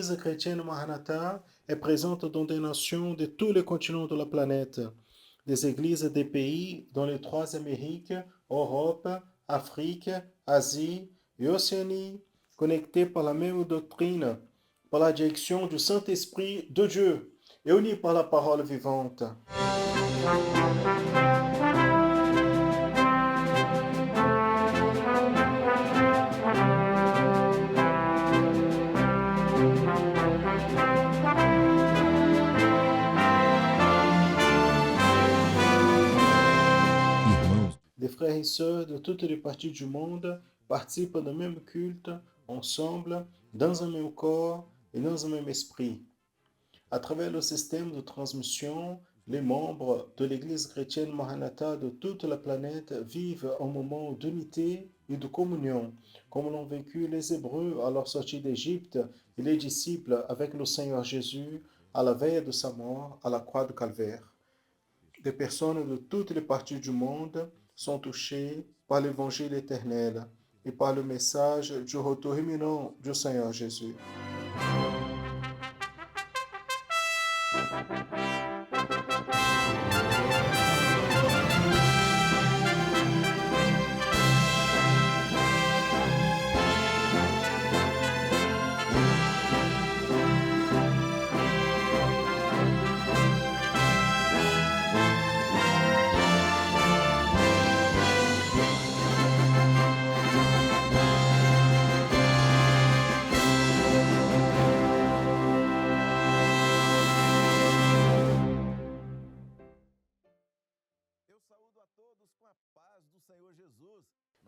l'Église chrétienne Maranatha est présente dans des nations de tous les continents de la planète, des églises des pays dans les trois Amériques, Europe, Afrique, Asie et Océanie, connectés par la même doctrine, par la direction du Saint-Esprit de Dieu et unis par la parole vivante. Des frères et sœurs de toutes les parties du monde participent d'un même culte, ensemble, dans un même corps et dans un même esprit. À travers le système de transmission, les membres de l'Église chrétienne Maranatha de toute la planète vivent un moment d'unité et de communion, comme l'ont vécu les Hébreux à leur sortie d'Égypte et les disciples avec le Seigneur Jésus à la veille de sa mort à la croix de Calvaire. Des personnes de toutes les parties du monde sont touchées par l'évangile éternel et par le message du retour imminent du Seigneur Jésus.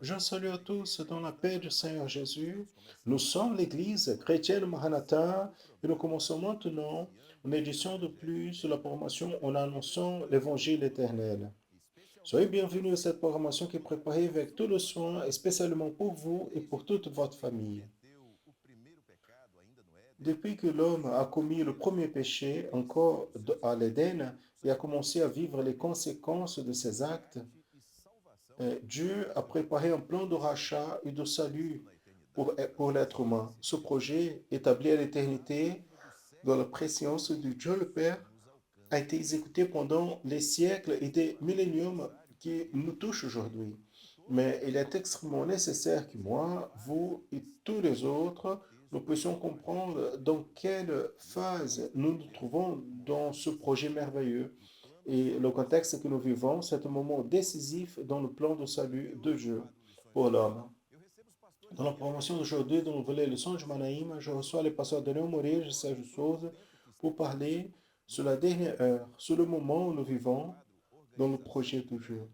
Je salue à tous dans la paix du Seigneur Jésus. Nous sommes l'Église chrétienne Maranatha et nous commençons maintenant une édition de plus de la programmation en annonçant l'Évangile éternel. Soyez bienvenus à cette programmation qui est préparée avec tout le soin et spécialement pour vous et pour toute votre famille. Depuis que l'homme a commis le premier péché encore à l'Éden et a commencé à vivre les conséquences de ses actes, Dieu a préparé un plan de rachat et de salut pour l'être humain. Ce projet, établi à l'éternité, dans la préscience de Dieu le Père, a été exécuté pendant les siècles et des milléniums qui nous touchent aujourd'hui. Mais il est extrêmement nécessaire que moi, vous et tous les autres, nous puissions comprendre dans quelle phase nous nous trouvons dans ce projet merveilleux. Et le contexte que nous vivons, c'est un moment décisif dans le plan de salut de Dieu pour l'homme. Dans la promotion d'aujourd'hui, dans le volet Leçon du Manaïm, je reçois les pasteurs Daniel Moreira et Serge Souza pour parler sur la dernière heure, sur le moment où nous vivons dans le projet de Dieu.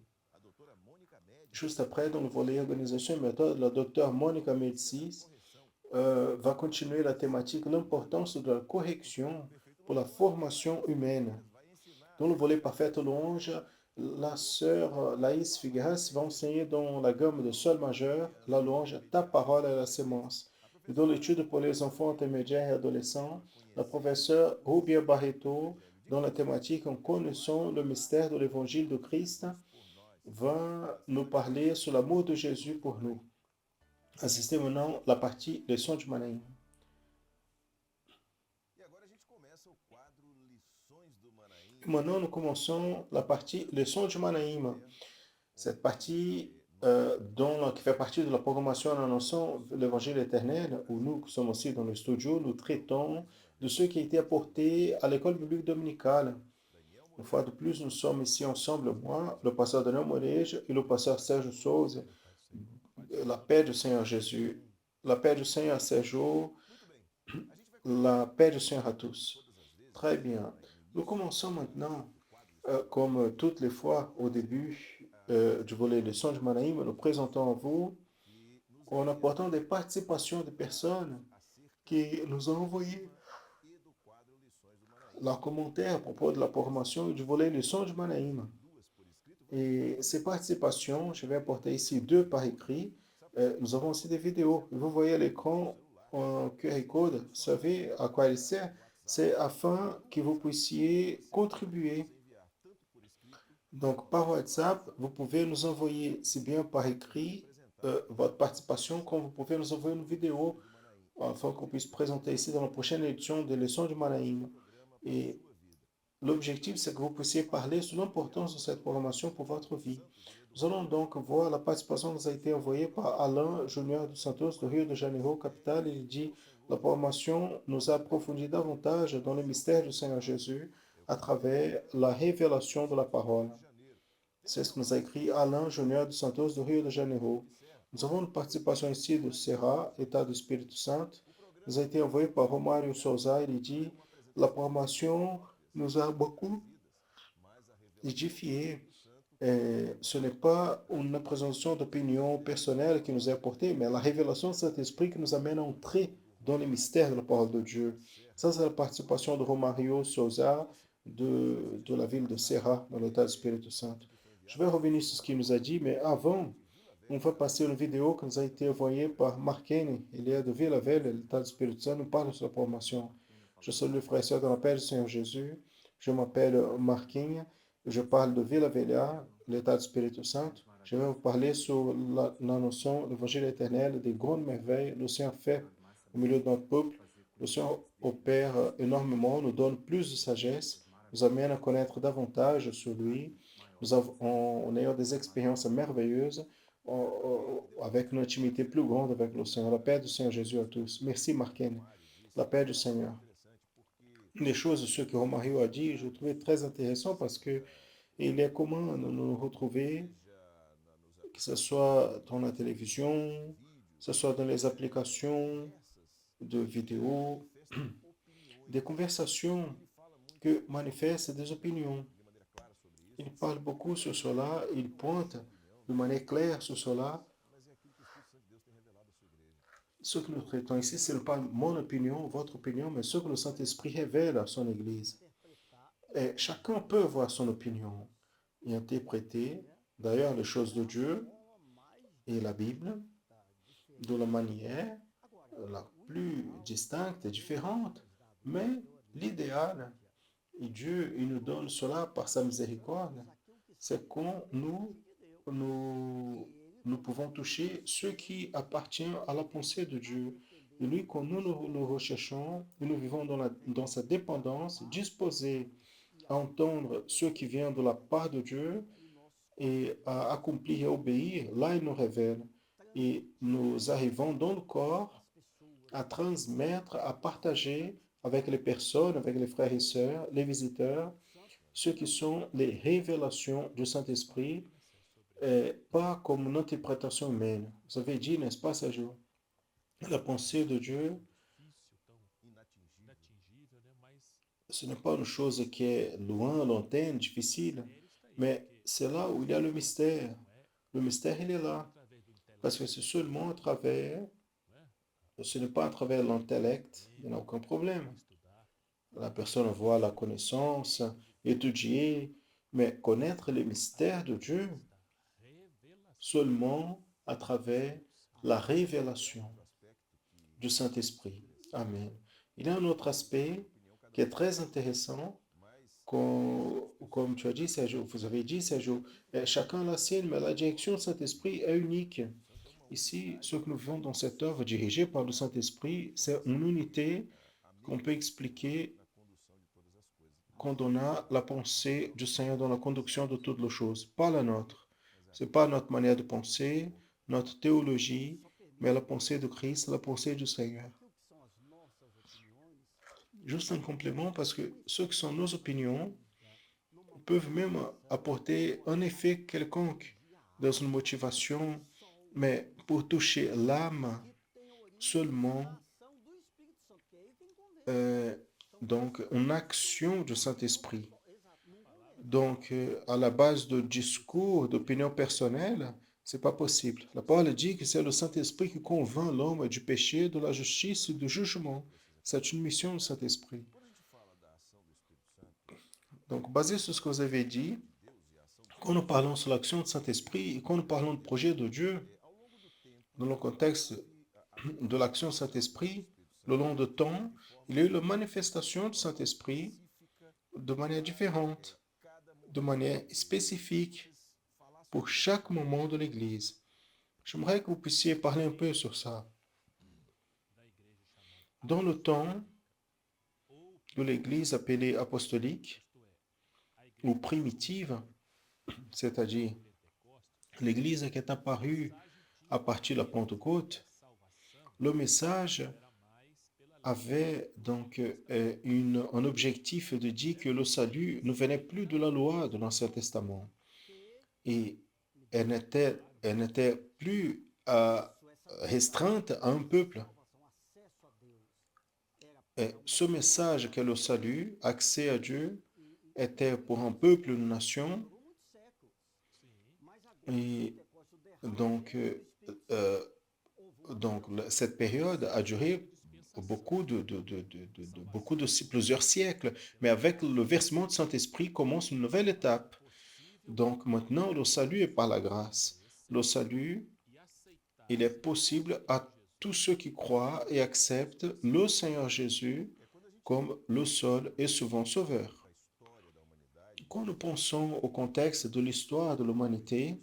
Juste après, dans le volet Organisation et méthode, la docteure Monica Médicis va continuer la thématique l'importance de la correction pour la formation humaine. Dans le volet Parfaite louange, la sœur Laïs Figueras va enseigner dans la gamme de sol majeur la louange Ta parole à la sémence. Et dans l'étude pour les enfants intermédiaires et adolescents, la professeure Rubia Barreto, dans la thématique En connaissant le mystère de l'évangile de Christ, va nous parler sur l'amour de Jésus pour nous. Assistez maintenant la partie Leçon du Manaïm. Maintenant, nous commençons la partie Leçon du Manaïm. Cette partie qui fait partie de la programmation en annonçant l'évangile éternel, où nous qui sommes aussi dans le studio, nous traitons de ce qui a été apporté à l'école biblique dominicale. Une fois de plus, nous sommes ici ensemble, moi, le pasteur Daniel Moreira et le pasteur Serge Souza. La paix du Seigneur Jésus, la paix du Seigneur à ces jours, la paix du Seigneur à tous. Très bien. Nous commençons maintenant, comme toutes les fois au début du volet Leçon du Manaïm, nous présentons à vous en apportant des participations de personnes qui nous ont envoyé leurs commentaires à propos de la programmation du volet Leçon du Manaïm. Et ces participations, je vais apporter ici deux par écrit. Nous avons aussi des vidéos. Vous voyez à l'écran un QR code. Vous savez à quoi il sert? C'est afin que vous puissiez contribuer. Donc, par WhatsApp, vous pouvez nous envoyer, si bien par écrit, votre participation, comme vous pouvez nous envoyer une vidéo afin qu'on puisse présenter ici dans la prochaine édition des leçons du Manaïm. Et l'objectif, c'est que vous puissiez parler sur l'importance de cette programmation pour votre vie. Nous allons donc voir la participation qui nous a été envoyée par Alain Junior dos Santos de Rio de Janeiro, capitale. Il dit, la programmation nous a approfondi davantage dans le mystère du Seigneur Jésus à travers la révélation de la parole. C'est ce que nous a écrit Alain Junior dos Santos de Rio de Janeiro. Nous avons une participation ici de Serra, État du Espírito Santo. Nous a été envoyé par Romário Souza. Il dit, la programmation nous a beaucoup édifié. Ce n'est pas une présentation d'opinion personnelle qui nous est apportée, mais la révélation de cet esprit qui nous amène à entrer dans les mystères de la parole de Dieu. Ça, c'est la participation de Romario Souza de la ville de Serra, dans l'état du Espírito Santo. Je vais revenir sur ce qu'il nous a dit, mais avant, on va passer une vidéo qui nous a été envoyée par Marquene. Il est de Vila Velha, l'état du Espírito Santo, nous parle sur la formation. Je salue les frères et sœurs dans l'appel du Seigneur Jésus. Je m'appelle Marquinhos. Je parle de Vila Velha, l'état du Espírito Santo. Je vais vous parler sur la notion, l'évangile éternel, des grandes merveilles. Le Seigneur fait au milieu de notre peuple. Le Seigneur opère énormément, nous donne plus de sagesse, nous amène à connaître davantage sur lui. Nous avons, en ayant des expériences merveilleuses, avec une intimité plus grande avec le Seigneur. La paix du Seigneur Jésus à tous. Merci, Marquine. La paix du Seigneur. Une des choses, ce que Romario a dit, je trouvais très intéressant parce que il est commun de nous retrouver, que ce soit dans la télévision, que ce soit dans les applications de vidéos, des conversations que manifestent des opinions. Il parle beaucoup sur cela, il pointe de manière claire sur cela. Ce que nous traitons ici, ce n'est pas mon opinion, votre opinion, mais ce que le Saint-Esprit révèle à son Église. Et chacun peut avoir son opinion et interpréter, d'ailleurs, les choses de Dieu et la Bible de la manière la plus distincte et différente. Mais l'idéal, et Dieu il nous donne cela par sa miséricorde, c'est quand nous pouvons toucher ce qui appartient à la pensée de Dieu. Et lui, quand nous recherchons, et nous vivons dans sa dépendance, disposés à entendre ce qui vient de la part de Dieu et à accomplir et obéir, là il nous révèle. Et nous arrivons dans le corps à transmettre, à partager avec les personnes, avec les frères et sœurs, les visiteurs, ce qui sont les révélations du Saint-Esprit, pas comme une interprétation humaine. Vous avez dit, n'est-ce pas, Sergio? La pensée de Dieu, ce n'est pas une chose qui est loin, lointaine, difficile, mais c'est là où il y a le mystère. Le mystère, il est là. Parce que c'est seulement à travers, ce n'est pas à travers l'intellect, il n'y a aucun problème. La personne voit la connaissance, étudier, mais connaître les mystères de Dieu seulement à travers la révélation du Saint-Esprit. Amen. Il y a un autre aspect qui est très intéressant, comme tu as dit, Sergio, vous avez dit, Sergio, chacun la sienne, mais la direction du Saint-Esprit est unique. Ici, ce que nous vivons dans cette œuvre dirigée par le Saint-Esprit, c'est une unité qu'on peut expliquer quand on a la pensée du Seigneur dans la conduction de toutes les choses, pas la nôtre. Ce n'est pas notre manière de penser, notre théologie, mais la pensée de Christ, la pensée du Seigneur. Juste un complément, parce que ce qui sont nos opinions peuvent même apporter un effet quelconque dans une motivation, mais pour toucher l'âme seulement, euh, donc une action du Saint-Esprit. Donc, à la base de discours, d'opinion personnelle, c'est pas possible. La parole dit que c'est le Saint-Esprit qui convainc l'homme du péché, de la justice et du jugement. C'est une mission du Saint-Esprit. Donc, basé sur ce que vous avez dit, quand nous parlons sur l'action du Saint-Esprit et quand nous parlons du projet de Dieu, dans le contexte de l'action du Saint-Esprit, le long de temps, il y a eu la manifestation du Saint-Esprit de manière différente, de manière spécifique pour chaque moment de l'Église. J'aimerais que vous puissiez parler un peu sur ça. Dans le temps de l'Église appelée apostolique ou primitive, c'est-à-dire l'Église qui est apparue à partir de la Pentecôte, le message avait donc un objectif de dire que le salut ne venait plus de la loi de l'Ancien Testament et elle n'était plus restreinte à un peuple. Et ce message qu'est le salut, accès à Dieu, était pour un peuple, une nation, et donc, euh, cette période a duré plusieurs siècles, mais avec le versement du Saint-Esprit commence une nouvelle étape. Donc maintenant, le salut est par la grâce. Le salut, il est possible à tous ceux qui croient et acceptent le Seigneur Jésus comme le seul et souvent sauveur. Quand nous pensons au contexte de l'histoire de l'humanité,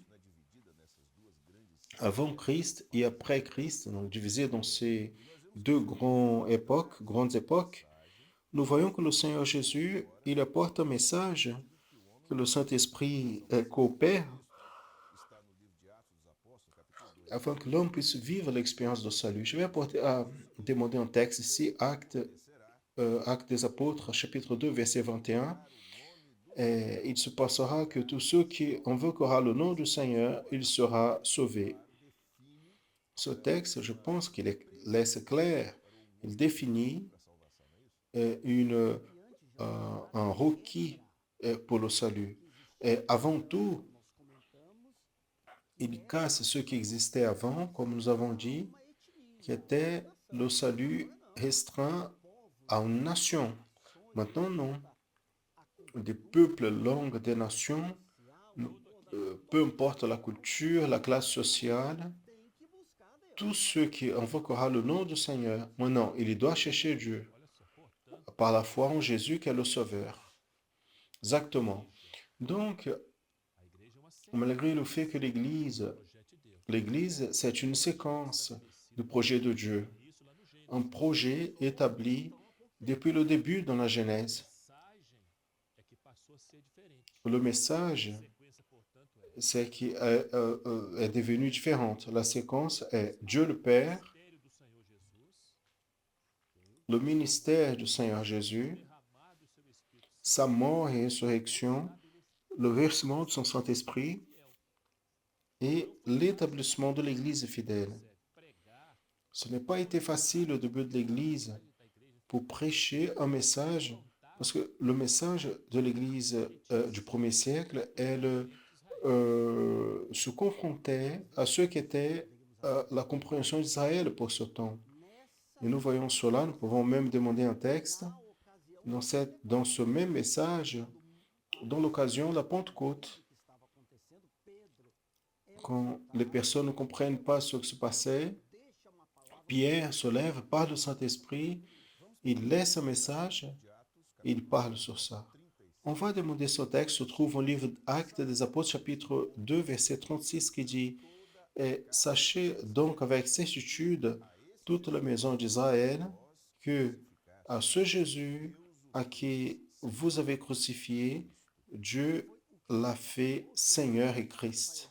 avant Christ et après Christ, donc divisé dans ces deux grandes époques, nous voyons que le Seigneur Jésus, il apporte un message que le Saint-Esprit coopère afin que l'homme puisse vivre l'expérience de salut. Je vais demander un texte ici, Actes des Apôtres, chapitre 2, verset 21. Et il se passera que tous ceux qui invoquera le nom du Seigneur, il sera sauvé. Ce texte, je pense qu'il laisse clair, il définit une, un requis pour le salut. Et avant tout, il casse ce qui existait avant, comme nous avons dit, qui était le salut restreint à une nation. Maintenant, non. Des peuples, langues, des nations, peu importe la culture, la classe sociale, tous ceux qui invoquera le nom du Seigneur, maintenant, il doit chercher Dieu par la foi en Jésus qui est le Sauveur. Exactement. Donc, malgré le fait que l'Église, c'est une séquence de projets de Dieu, un projet établi depuis le début dans la Genèse. Le message, c'est qui est devenu différente. La séquence est Dieu le Père, le ministère du Seigneur Jésus, sa mort et résurrection, le versement de son Saint-Esprit et l'établissement de l'Église fidèle. Ce n'a pas été facile au début de l'Église pour prêcher un message, parce que le message de l'Église du premier siècle, elle se confrontait à ce qu'était la compréhension d'Israël pour ce temps. Et nous voyons cela, nous pouvons même demander un texte dans ce même message, dans l'occasion de la Pentecôte, quand les personnes ne comprennent pas ce qui se passait, Pierre se lève, parle du Saint-Esprit, il laisse un message, et il parle sur ça. On va demander ce texte, se trouve au livre Actes des Apôtres, chapitre 2, verset 36, qui dit « Et sachez donc avec certitude, toute la maison d'Israël, que à ce Jésus à qui vous avez crucifié, Dieu l'a fait Seigneur et Christ. »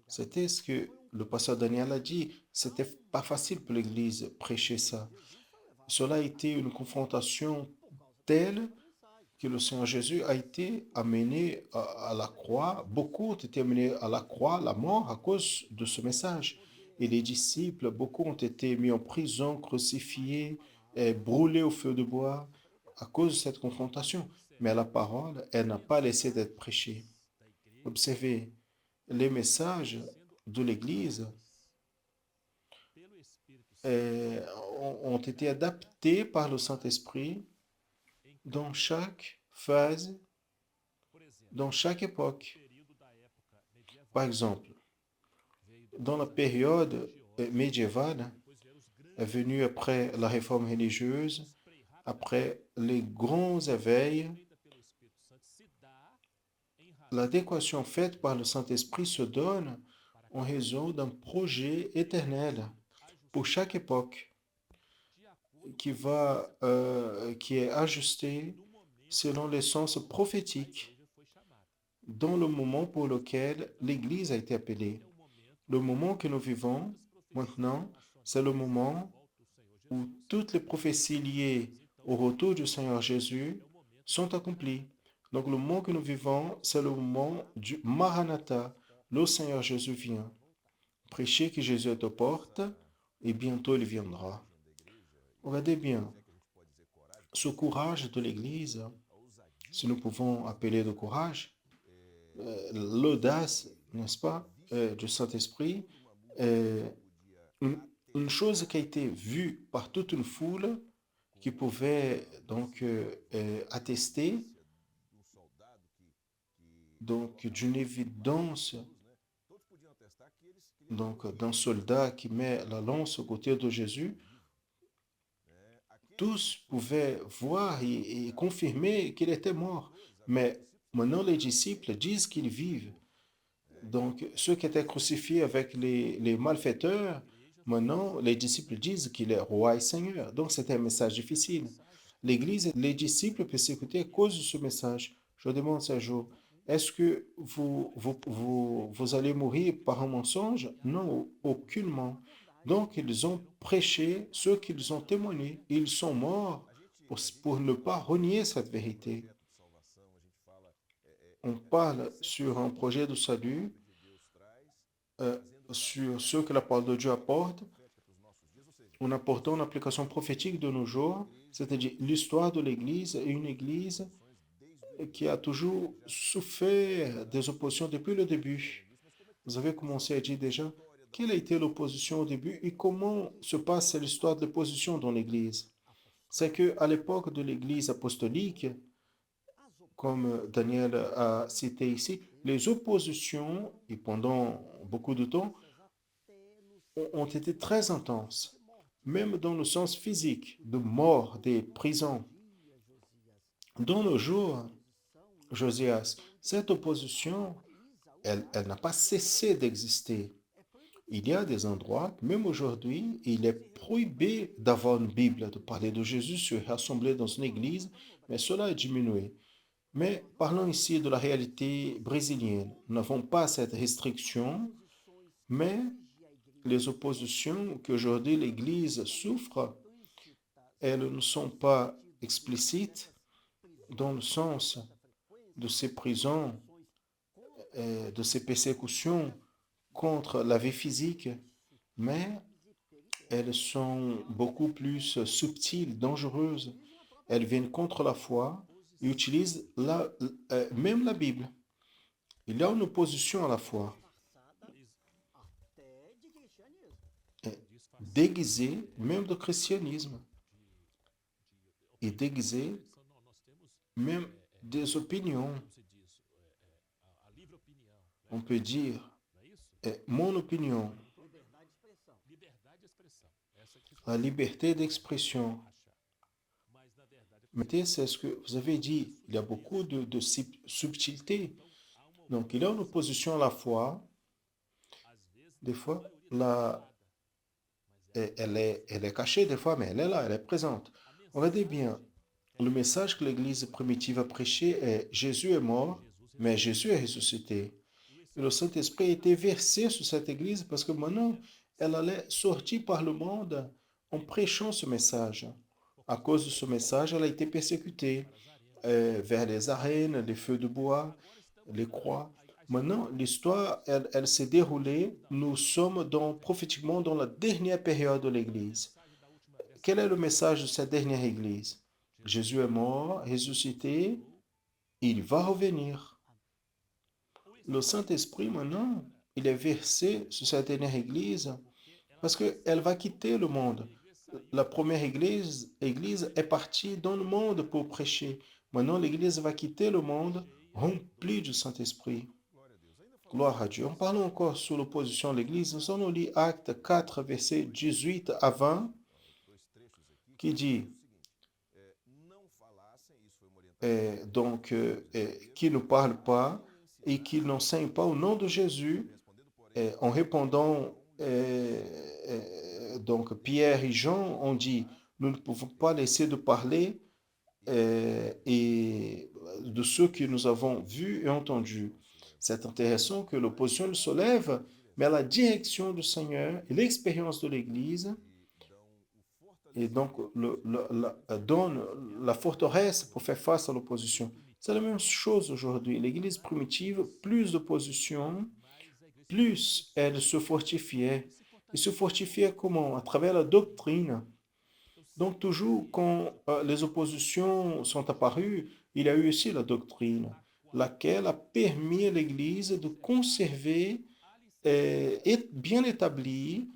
C'était ce que le pasteur Daniel a dit. C'était pas facile pour l'Église prêcher ça. Cela a été une confrontation telle que le Seigneur Jésus a été amené à la croix. Beaucoup ont été amenés à la croix, la mort, à cause de ce message. Et les disciples, beaucoup ont été mis en prison, crucifiés, et brûlés au feu de bois à cause de cette confrontation. Mais la parole, elle n'a pas laissé d'être prêchée. Observez, les messages de l'Église ont été adaptés par le Saint-Esprit dans chaque phase, dans chaque époque. Par exemple, dans la période médiévale, est venue après la réforme religieuse, après les grands éveils, l'adéquation faite par le Saint-Esprit se donne en raison d'un projet éternel pour chaque époque. qui est ajusté selon les sens prophétiques dans le moment pour lequel l'Église a été appelée. Le moment que nous vivons maintenant, c'est le moment où toutes les prophéties liées au retour du Seigneur Jésus sont accomplies. Donc le moment que nous vivons, c'est le moment du Maranatha. Le Seigneur Jésus vient. Prêchez que Jésus est aux portes et bientôt il viendra. Regardez bien, ce courage de l'Église, si nous pouvons appeler de courage, l'audace, n'est-ce pas, du Saint-Esprit, euh, une, une chose qui a été vue par toute une foule qui pouvait donc attester donc d'une évidence donc d'un soldat qui met la lance au côté de Jésus. Tous pouvaient voir et confirmer qu'il était mort. Mais maintenant, les disciples disent qu'ils vivent. Donc, ceux qui étaient crucifiés avec les malfaiteurs, maintenant, les disciples disent qu'il est roi et seigneur. Donc, c'était un message difficile. L'Église et les disciples persécutés à cause de ce message. Je demande ce jour, est-ce que vous allez mourir par un mensonge? Non, aucunement. Donc, ils ont prêché ce qu'ils ont témoigné. Ils sont morts pour ne pas renier cette vérité. On parle sur un projet de salut, euh, sur ce que la parole de Dieu apporte, en apportant une application prophétique de nos jours, c'est-à-dire l'histoire de l'Église est une Église qui a toujours souffert des oppositions depuis le début. Vous avez commencé à dire déjà quelle a été l'opposition au début et comment se passe l'histoire de l'opposition dans l'Église. C'est qu'à l'époque de l'Église apostolique, comme Daniel a cité ici, les oppositions, et pendant beaucoup de temps, ont été très intenses, même dans le sens physique, de mort, des prisons. Dans nos jours, Josias, cette opposition, elle n'a pas cessé d'exister. Il y a des endroits, même aujourd'hui, il est prohibé d'avoir une Bible, de parler de Jésus, se rassembler dans une église, mais cela a diminué. Mais parlons ici de la réalité brésilienne. Nous n'avons pas cette restriction, mais les oppositions qu'aujourd'hui l'Église souffre, elles ne sont pas explicites dans le sens de ces prisons, de ces persécutions contre la vie physique, mais elles sont beaucoup plus subtiles, dangereuses. Elles viennent contre la foi et utilisent même la Bible. Il y a une opposition à la foi, euh, déguisée même de christianisme et déguisée même des opinions. On peut dire mon opinion, la liberté d'expression. Mais c'est ce que vous avez dit, il y a beaucoup de subtilité. Donc, il y a une opposition à la foi. Des fois, elle est cachée, des fois, mais elle est là, elle est présente. Regardez bien, le message que l'Église primitive a prêché est Jésus est mort, mais Jésus est ressuscité. Et le Saint-Esprit a été versé sur cette Église parce que maintenant, elle allait sortir par le monde en prêchant ce message. À cause de ce message, elle a été persécutée vers les arènes, les feux de bois, les croix. Maintenant, l'histoire, elle s'est déroulée. Nous sommes prophétiquement dans la dernière période de l'Église. Quel est le message de cette dernière Église? Jésus est mort, ressuscité, il va revenir. Le Saint-Esprit, maintenant, il est versé sur cette dernière Église parce qu'elle va quitter le monde. La première église est partie dans le monde pour prêcher. Maintenant, l'Église va quitter le monde remplie du Saint-Esprit. Gloire à Dieu. En parlant encore sur l'opposition à l'Église, nous allons lire Acte 4, versets 18 à 20, qui dit, qui ne parle pas et qui n'enseigne pas au nom de Jésus, en répondant, donc Pierre et Jean ont dit, Nous ne pouvons pas laisser de parler et de ceux que nous avons vus et entendus. C'est intéressant que l'opposition se lève, mais à la direction du Seigneur et l'expérience de l'Église, et donc donne la forteresse pour faire face à l'opposition. C'est la même chose aujourd'hui. L'Église primitive, plus d'opposition, plus elle se fortifiait. Et se fortifiait comment? À travers la doctrine. Donc toujours quand les oppositions sont apparues, il y a eu aussi la doctrine, laquelle a permis à l'Église de conserver et bien établie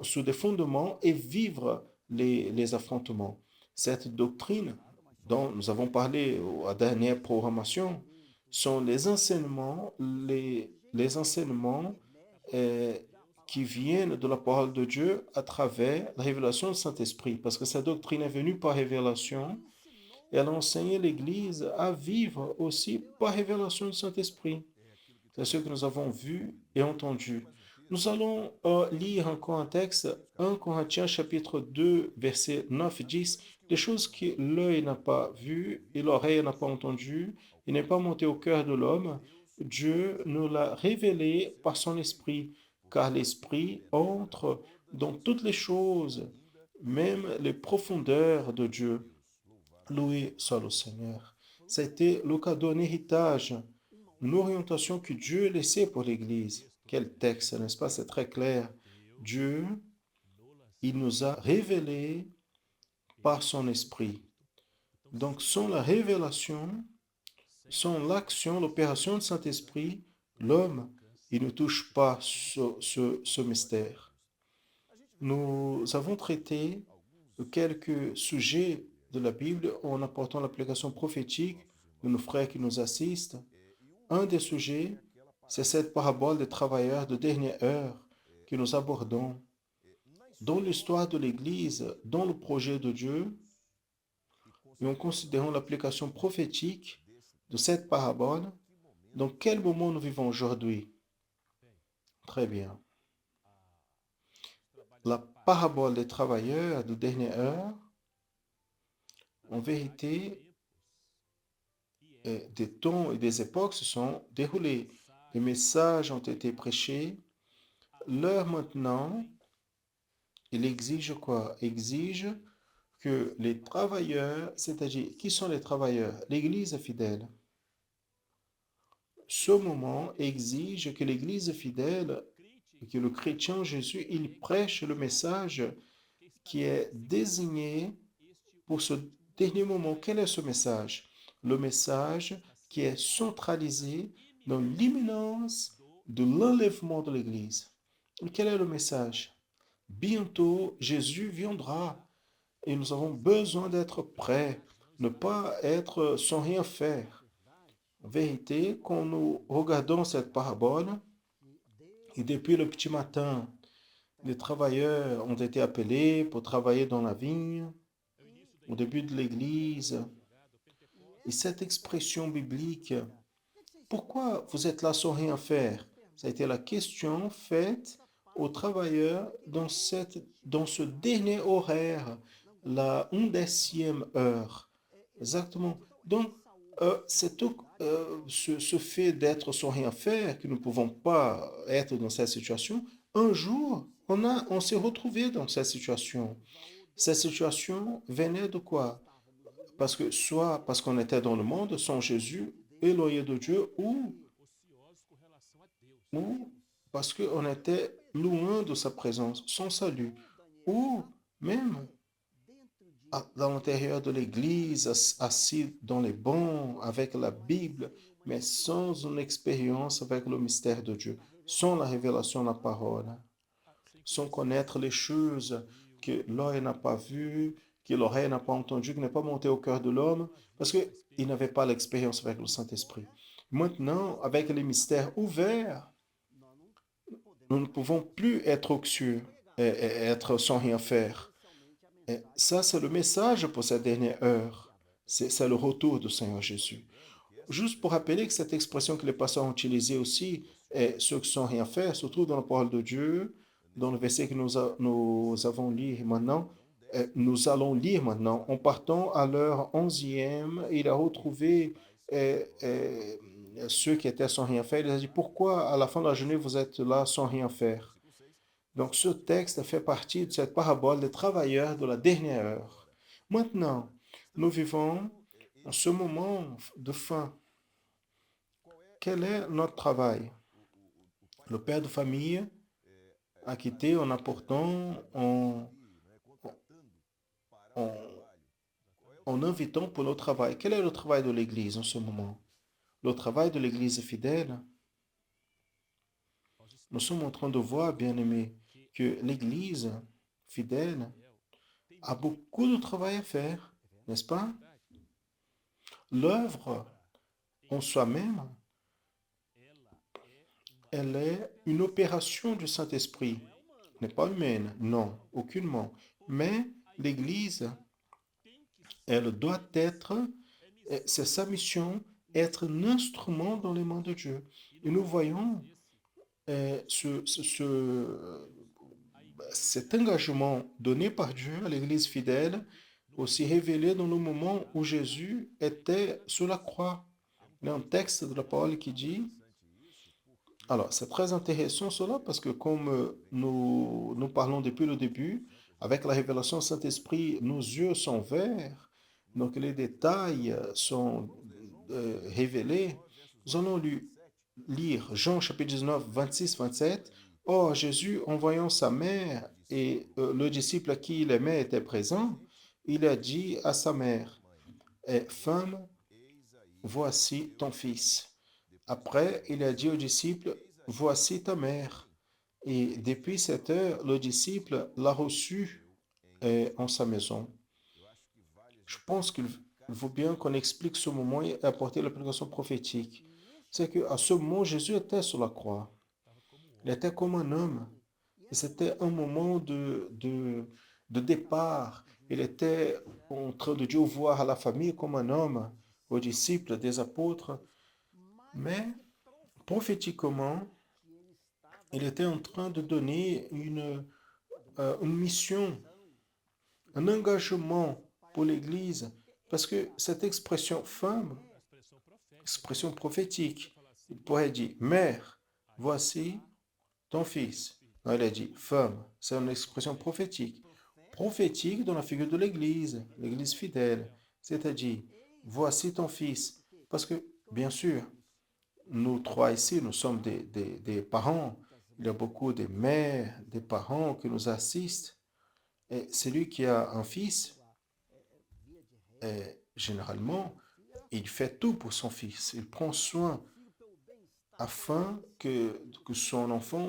sous des fondements et vivre les affrontements. Cette doctrine dont nous avons parlé à la dernière programmation sont les enseignements euh, qui viennent de la parole de Dieu à travers la révélation du Saint-Esprit. Parce que cette doctrine est venue par révélation et elle a enseigné l'Église à vivre aussi par révélation du Saint-Esprit. C'est ce que nous avons vu et entendu. Nous allons lire encore un texte, 1 Corinthiens chapitre 2, versets 9 et 10, des choses que l'œil n'a pas vues et l'oreille n'a pas entendues, et n'est pas monté au cœur de l'homme. Dieu nous l'a révélé par son esprit, car l'esprit entre dans toutes les choses, même les profondeurs de Dieu. Loué soit le Seigneur. C'était le cadeau, un héritage, une orientation que Dieu laissait pour l'Église. Quel texte, n'est-ce pas? C'est très clair. Dieu, il nous a révélé par son esprit. Donc, sans la révélation, sans l'action, l'opération du Saint-Esprit, l'homme, il ne touche pas ce mystère. Nous avons traité de quelques sujets de la Bible en apportant l'application prophétique de nos frères qui nous assistent. Un des sujets, c'est cette parabole des travailleurs de dernière heure que nous abordons. Dans l'histoire de l'Église, dans le projet de Dieu, et en considérant l'application prophétique de cette parabole, dans quel moment nous vivons aujourd'hui? Très bien. La parabole des travailleurs de dernière heure, en vérité, des temps et des époques se sont déroulés. Les messages ont été prêchés. L'heure maintenant, il exige quoi? Exige que les travailleurs, c'est-à-dire qui sont les travailleurs? L'Église fidèle. Ce moment exige que l'Église fidèle, que le chrétien Jésus, il prêche le message qui est désigné pour ce dernier moment. Quel est ce message? Le message qui est centralisé dans l'imminence de l'enlèvement de l'Église. Et quel est le message? Bientôt, Jésus viendra et nous avons besoin d'être prêts, ne pas être sans rien faire. En vérité, quand nous regardons cette parabole, et depuis le petit matin, les travailleurs ont été appelés pour travailler dans la vigne, au début de l'Église. Et cette expression biblique, pourquoi vous êtes là sans rien faire? Ça a été la question faite aux travailleurs dans ce dernier horaire, la 11e heure. Exactement. Donc, ce fait d'être sans rien faire, que nous ne pouvons pas être dans cette situation, un jour, on s'est retrouvé dans cette situation. Cette situation venait de quoi? Parce que soit parce qu'on était dans le monde sans Jésus, éloigné de Dieu, ou parce qu'on était loin de sa présence, sans salut, ou même dans l'intérieur de l'Église, assis dans les bancs avec la Bible, mais sans une expérience avec le mystère de Dieu, sans la révélation de la parole, sans connaître les choses que l'œil n'a pas vues, que l'oreille n'a pas entendues, qui n'est pas monté au cœur de l'homme, parce qu'il n'avait pas l'expérience avec le Saint-Esprit. Maintenant, avec les mystères ouverts, nous ne pouvons plus être oxyeux et être sans rien faire. Et ça, c'est le message pour cette dernière heure. C'est le retour du Seigneur Jésus. Juste pour rappeler que cette expression que les pasteurs ont utilisée aussi, est ceux qui sont rien faire, se trouve dans la parole de Dieu, dans le verset que nous avons lu maintenant. Nous allons lire maintenant. En partant à l'heure 11e, il a retrouvé ceux qui étaient sans rien faire. Il a dit, pourquoi à la fin de la journée vous êtes là sans rien faire? Donc ce texte fait partie de cette parabole des travailleurs de la dernière heure. Maintenant, nous vivons en ce moment de fin. Quel est notre travail? Le père de famille a quitté en apportant, en, en invitant pour le travail. Quel est le travail de l'Église en ce moment? Le travail de l'Église fidèle. Nous sommes en train de voir, bien-aimés, que l'Église fidèle a beaucoup de travail à faire, n'est-ce pas? L'œuvre en soi-même, elle est une opération du Saint-Esprit. Elle n'est pas humaine, non, aucunement. Mais l'Église, elle doit être, c'est sa mission, être un instrument dans les mains de Dieu. Et nous voyons cet engagement donné par Dieu à l'Église fidèle aussi révélé dans le moment où Jésus était sur la croix. Il y a un texte de la parole qui dit, alors c'est très intéressant cela parce que comme nous parlons depuis le début, avec la révélation du Saint-Esprit, nos yeux sont verts, donc les détails sont révélés. Nous allons lire Jean chapitre 19, 26, 27. Or, Jésus, en voyant sa mère et le disciple à qui il aimait était présent, il a dit à sa mère, Femme, voici ton fils. Après, il a dit au disciple, voici ta mère. Et depuis cette heure, le disciple l'a reçu en sa maison. Je pense qu'il vaut bien qu'on explique ce moment et apporter l'application prophétique. C'est qu'à ce moment, Jésus était sur la croix. Il était comme un homme. Et c'était un moment de départ. Il était en train de dire au revoir à la famille comme un homme, aux disciples, des apôtres. Mais prophétiquement, il était en train de donner une mission, un engagement pour l'Église. Parce que cette expression femme, expression prophétique, il pourrait dire, mère, voici ton fils. Non, il a dit femme, c'est une expression prophétique. Prophétique dans la figure de l'Église fidèle. C'est-à-dire, voici ton fils. Parce que, bien sûr, nous trois ici, nous sommes des parents. Il y a beaucoup de mères, des parents qui nous assistent. Et celui qui a un fils, généralement, il fait tout pour son fils. Il prend soin afin que son enfant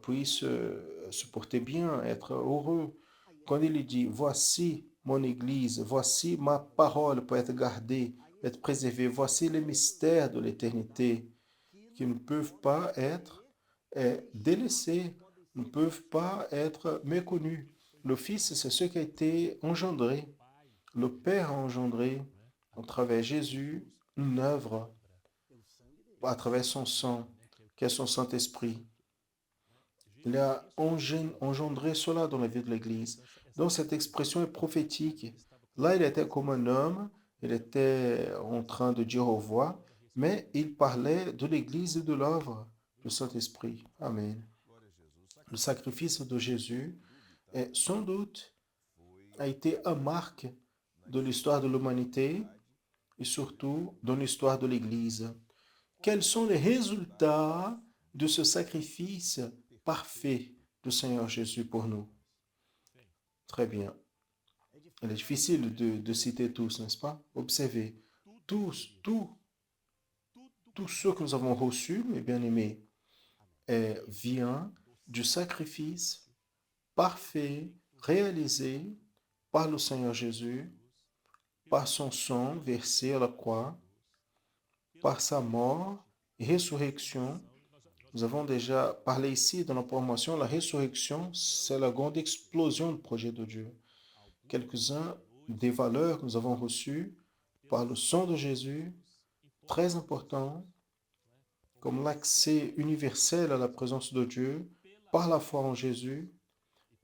puisse se porter bien, être heureux. Quand il dit, voici mon Église, voici ma parole pour être gardée, être préservée, voici les mystères de l'éternité qui ne peuvent pas être délaissés, ne peuvent pas être méconnus. Le Fils, c'est ce qui a été engendré. Le Père a engendré, à travers Jésus, une œuvre, à travers son sang, qui est son Saint-Esprit. Il a engendré cela dans la vie de l'Église. Donc cette expression est prophétique. Là, il était comme un homme, il était en train de dire au revoir, mais il parlait de l'Église et de l'œuvre du Saint-Esprit. Amen. Le sacrifice de Jésus, est, sans doute, a été une marque de l'histoire de l'humanité et surtout dans l'histoire de l'Église. Quels sont les résultats de ce sacrifice parfait du Seigneur Jésus pour nous? Très bien. Il est difficile de citer tous, n'est-ce pas? Observez. Tous, tout ce que nous avons reçu, mes bien-aimés, vient du sacrifice parfait réalisé par le Seigneur Jésus, par son sang versé à la croix, par sa mort et résurrection. Nous avons déjà parlé ici dans la formation, la résurrection, c'est la grande explosion du projet de Dieu. Quelques-uns des valeurs que nous avons reçues par le sang de Jésus, très important, comme l'accès universel à la présence de Dieu, par la foi en Jésus,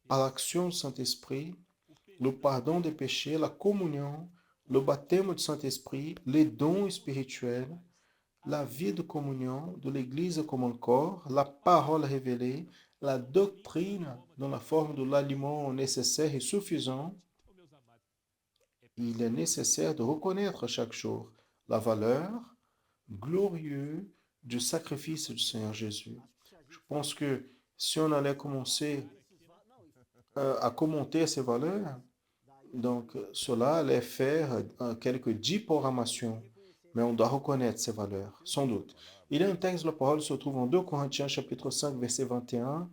par l'action du Saint-Esprit, le pardon des péchés, la communion, le baptême du Saint-Esprit, les dons spirituels, la vie de communion de l'Église comme un corps, la parole révélée, la doctrine dans la forme de l'aliment nécessaire et suffisant. Il est nécessaire de reconnaître chaque jour la valeur glorieuse du sacrifice du Seigneur Jésus. Je pense que si on allait commencer à commenter ces valeurs, donc cela allait faire quelques 10 programmations, mais on doit reconnaître ces valeurs, sans doute. Il y a un texte de la parole qui se trouve en 2 Corinthiens chapitre 5, verset 21,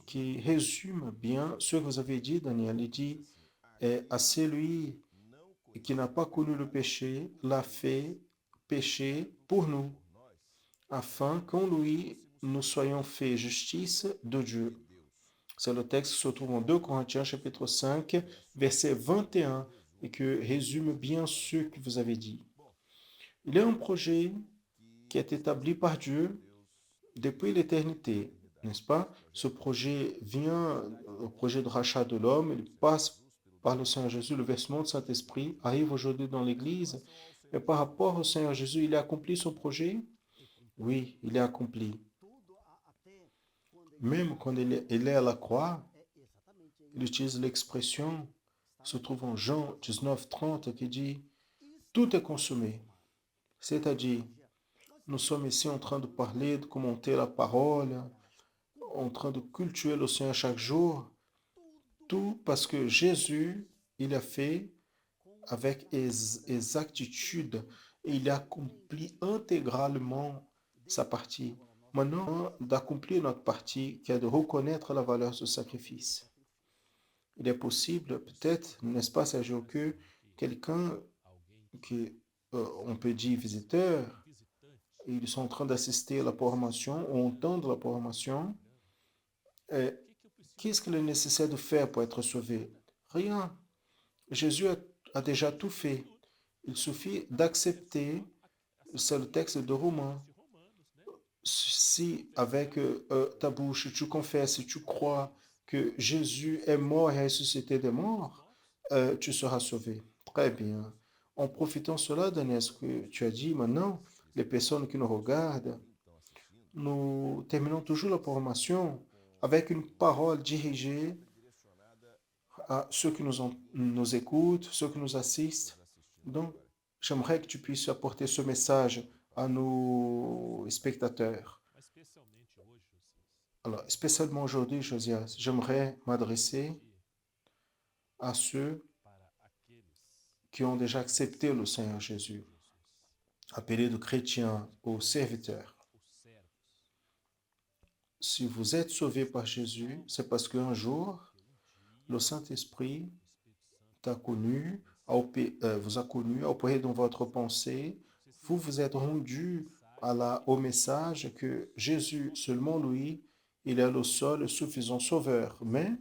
qui résume bien ce que vous avez dit, Daniel. Il dit, et à celui qui n'a pas connu le péché, l'a fait péché pour nous, afin qu'en lui, nous soyons faits justice de Dieu. C'est le texte qui se trouve en 2 Corinthiens chapitre 5, verset 21, et que résume bien ce que vous avez dit. Il y a un projet qui est établi par Dieu depuis l'éternité, n'est-ce pas? Ce projet vient, le projet de rachat de l'homme, il passe par le Seigneur Jésus, le versement du Saint-Esprit arrive aujourd'hui dans l'Église, et par rapport au Seigneur Jésus, il a accompli son projet? Oui, il a accompli. Même quand il est à la croix, il utilise l'expression, se trouve en Jean 19, 30, qui dit, tout est consommé. C'est-à-dire, nous sommes ici en train de parler, de commenter la parole, en train de cultuer le Seigneur chaque jour, tout parce que Jésus, il a fait avec exactitude et il a accompli intégralement sa partie. Maintenant, d'accomplir notre partie, qui est de reconnaître la valeur de ce sacrifice. Il est possible, peut-être, n'est-ce pas, Sergio, que quelqu'un qui, on peut dire visiteur, ils sont en train d'assister à la formation ou entendre la formation, et qu'est-ce qu'il est nécessaire de faire pour être sauvé? Rien. Jésus a déjà tout fait. Il suffit d'accepter, c'est le texte de Romains. Si avec ta bouche tu confesses et tu crois que Jésus est mort et ressuscité des morts, tu seras sauvé. Très bien. En profitant de cela, Daniel, ce que tu as dit maintenant, les personnes qui nous regardent, nous terminons toujours la formation avec une parole dirigée à ceux qui nous écoutent, ceux qui nous assistent. Donc, j'aimerais que tu puisses apporter ce message à nos spectateurs. Alors, spécialement aujourd'hui, Josias, j'aimerais m'adresser à ceux qui ont déjà accepté le Seigneur Jésus, appelés de chrétiens ou serviteurs. Si vous êtes sauvés par Jésus, c'est parce qu'un jour, le Saint-Esprit t'a connu, vous a connu, a opéré dans votre pensée, vous vous êtes rendu au message que Jésus, seulement lui, il est le seul et suffisant sauveur. Mais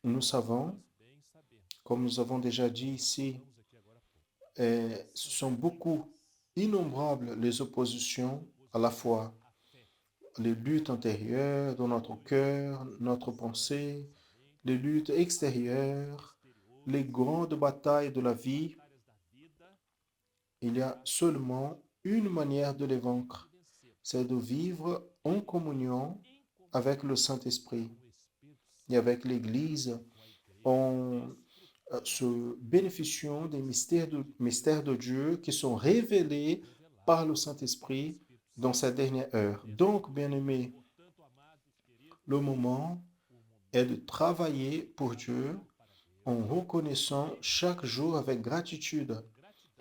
nous savons, comme nous avons déjà dit ici, ce sont beaucoup, innombrables les oppositions à la foi, les luttes intérieures dans notre cœur, notre pensée, les luttes extérieures, les grandes batailles de la vie. Il y a seulement une manière de les vaincre, c'est de vivre en communion avec le Saint-Esprit et avec l'Église en se bénéficiant des mystères de Dieu qui sont révélés par le Saint-Esprit dans cette dernière heure. Donc, bien-aimés, le moment est de travailler pour Dieu en reconnaissant chaque jour avec gratitude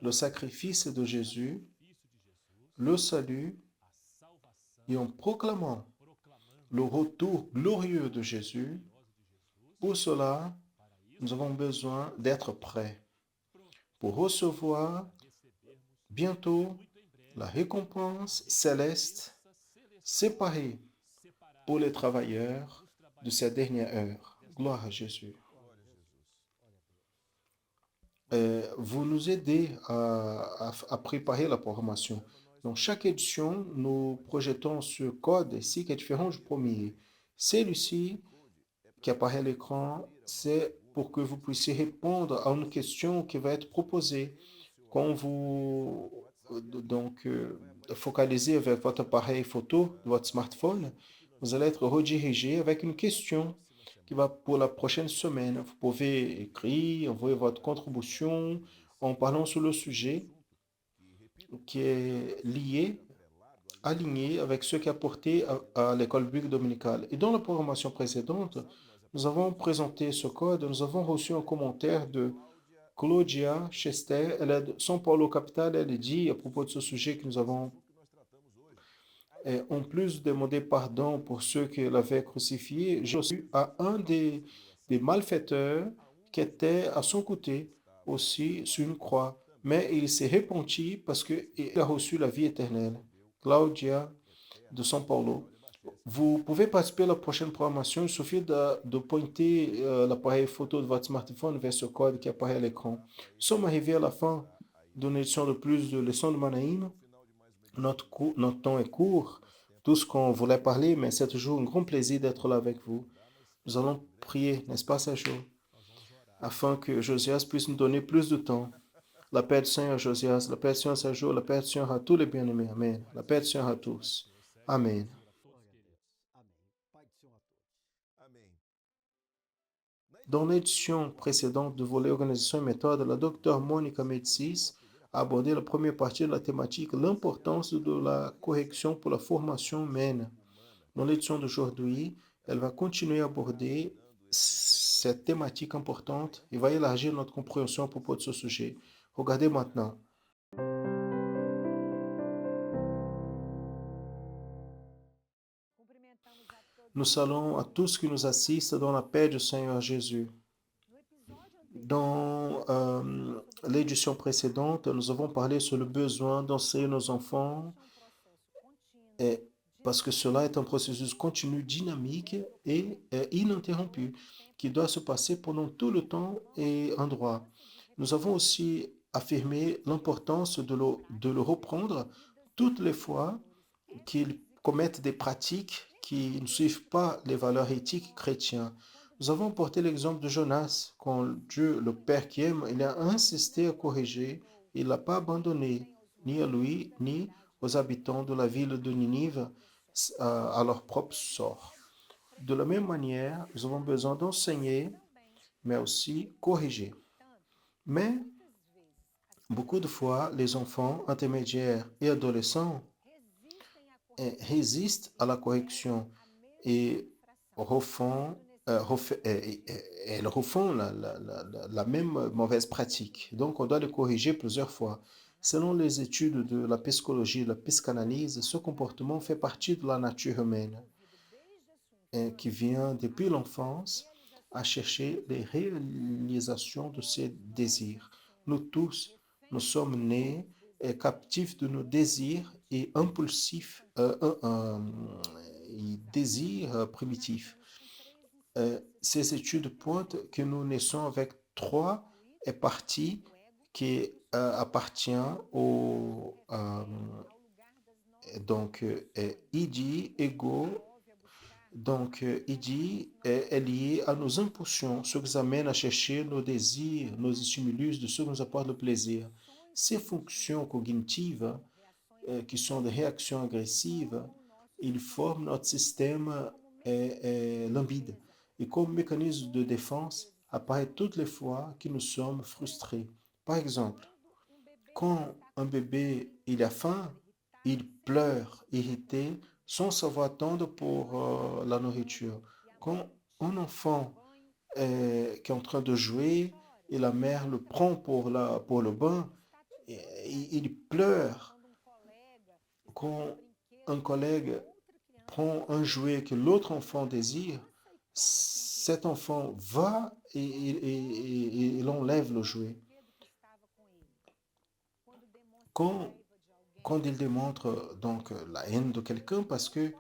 le sacrifice de Jésus, le salut, et en proclamant le retour glorieux de Jésus. Pour cela, nous avons besoin d'être prêts pour recevoir bientôt la récompense céleste séparée pour les travailleurs de cette dernière heure. Gloire à Jésus. Vous nous aidez à préparer la programmation. Dans chaque édition, nous projetons ce code ici qui est différent du premier. Celui-ci qui apparaît à l'écran c'est pour que vous puissiez répondre à une question qui va être proposée. Quand vous focalisez avec votre appareil photo, votre smartphone, vous allez être redirigé avec une question qui va pour la prochaine semaine. Vous pouvez écrire, envoyer votre contribution en parlant sur le sujet qui est lié, aligné avec ce qui est apporté à l'école biblique dominicale. Et dans la programmation précédente, nous avons présenté ce code, nous avons reçu un commentaire de Claudia Chester, elle est de São Paulo capitale, elle dit à propos de ce sujet que nous avons, en plus de demander pardon pour ceux qui l'avaient crucifié, j'ai reçu à un des malfaiteurs qui était à son côté aussi sur une croix. Mais il s'est repenti parce qu'il a reçu la vie éternelle. Claudia de São Paulo. Vous pouvez participer à la prochaine programmation. Il suffit de pointer l'appareil photo de votre smartphone vers ce code qui apparaît à l'écran. Nous sommes arrivés à la fin d'une édition de plus de leçons de Manaïm. Notre temps est court. Tout ce qu'on voulait parler, mais c'est toujours un grand plaisir d'être là avec vous. Nous allons prier, n'est-ce pas, Sergio, afin que Josias puisse nous donner plus de temps. La paix du Seigneur Josias, la paix du Seigneur Sergio, la paix du Seigneur à tous les bien-aimés. Amen. La paix du Seigneur à tous. Amen. Dans l'édition précédente du volet Organisation et méthode, la docteure Monica Médicis a abordé la première partie de la thématique, l'importance de la correction pour la formation humaine. Dans l'édition d'aujourd'hui, elle va continuer à aborder cette thématique importante et va élargir notre compréhension à propos de ce sujet. Regardez maintenant. Nous saluons à tous qui nous assistent dans la paix du Seigneur Jésus. Dans l'édition précédente, nous avons parlé sur le besoin d'enseigner nos enfants, et parce que cela est un processus continu, dynamique et ininterrompu, qui doit se passer pendant tout le temps et endroit. Nous avons aussi affirmé l'importance de le reprendre toutes les fois qu'ils commettent des pratiques qui ne suivent pas les valeurs éthiques chrétiennes. Nous avons porté l'exemple de Jonas, quand Dieu, le Père qui aime, il a insisté à corriger, il n'a pas abandonné, ni à lui, ni aux habitants de la ville de Ninive à leur propre sort. De la même manière, nous avons besoin d'enseigner, mais aussi corriger. Mais beaucoup de fois, les enfants intermédiaires et adolescents résistent à la correction et refont, elles refont la même mauvaise pratique. Donc, on doit les corriger plusieurs fois. Selon les études de la psychologie, de la psychanalyse, ce comportement fait partie de la nature humaine qui vient depuis l'enfance à chercher les réalisations de ses désirs. Nous tous, nous sommes nés captifs de nos désirs et impulsifs, désirs primitifs. Ces études pointent que nous naissons avec trois parties qui appartiennent au id, ego. Donc, id est lié à nos impulsions, ce qui nous amène à chercher nos désirs, nos stimulus de ce qui nous apporte le plaisir. Ces fonctions cognitives qui sont des réactions agressives, ils forment notre système limbide. Et comme mécanisme de défense, apparaît toutes les fois que nous sommes frustrés. Par exemple, quand un bébé il a faim, il pleure, irrité, sans savoir attendre pour la nourriture. Quand un enfant qui est en train de jouer et la mère le prend pour le bain, il pleure. Quand un collègue prend un jouet que l'autre enfant désire, cet enfant va et il enlève le jouet. Quand, quand il démontre donc la haine de quelqu'un parce que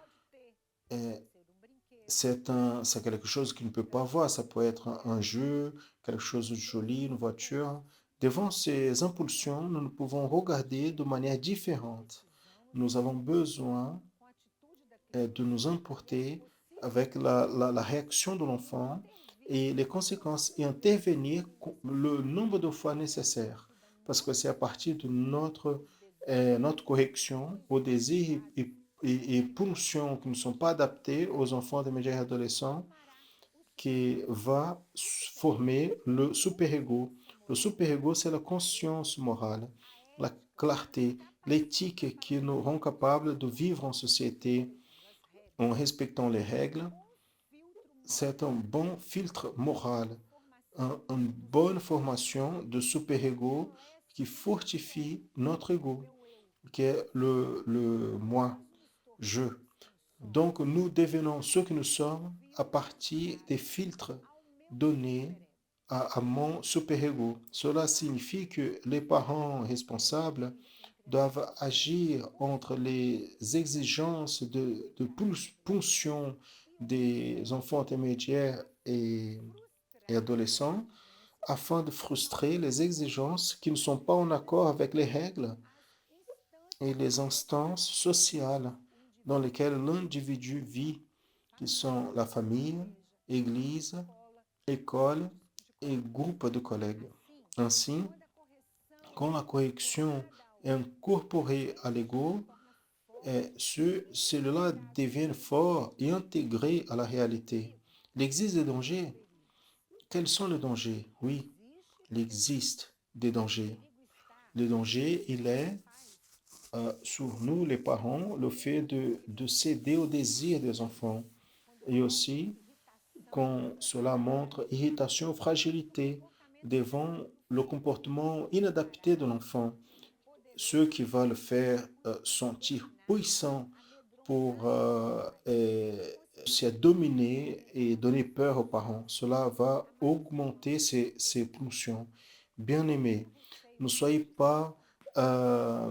euh, c'est quelque chose qu'il ne peut pas voir, ça peut être un jeu, quelque chose de joli, une voiture. Devant ces impulsions, nous ne pouvons regarder de manière différente. Nous avons besoin de nous importer avec la réaction de l'enfant et les conséquences et intervenir le nombre de fois nécessaire. Parce que c'est à partir de notre correction aux désirs et pulsions qui ne sont pas adaptés aux enfants des médias et adolescents qui va former le super-ego. Le super-ego, c'est la conscience morale, la clarté, l'éthique qui nous rend capables de vivre en société en respectant les règles. C'est un bon filtre moral, une bonne formation de super-ego qui fortifie notre ego, qui est le moi, je. Donc, nous devenons ce que nous sommes à partir des filtres donnés à mon super-ego. Cela signifie que les parents responsables doivent agir entre les exigences de pulsion des enfants intermédiaires et adolescents afin de frustrer les exigences qui ne sont pas en accord avec les règles et les instances sociales dans lesquelles l'individu vit, qui sont la famille, église, école et groupe de collègues. Ainsi, quand la correction est incorporée à l'ego, ceux-là deviennent forts et intégrés à la réalité. Il existe des dangers. Quels sont les dangers? Oui, il existe des dangers. Le danger, il est sur nous, les parents, le fait de céder au désir des enfants. Et aussi, quand cela montre irritation ou fragilité devant le comportement inadapté de l'enfant, ce qui va le faire sentir puissant pour se dominer et donner peur aux parents. Cela va augmenter ses pulsions. Bien-aimés, ne soyez pas euh,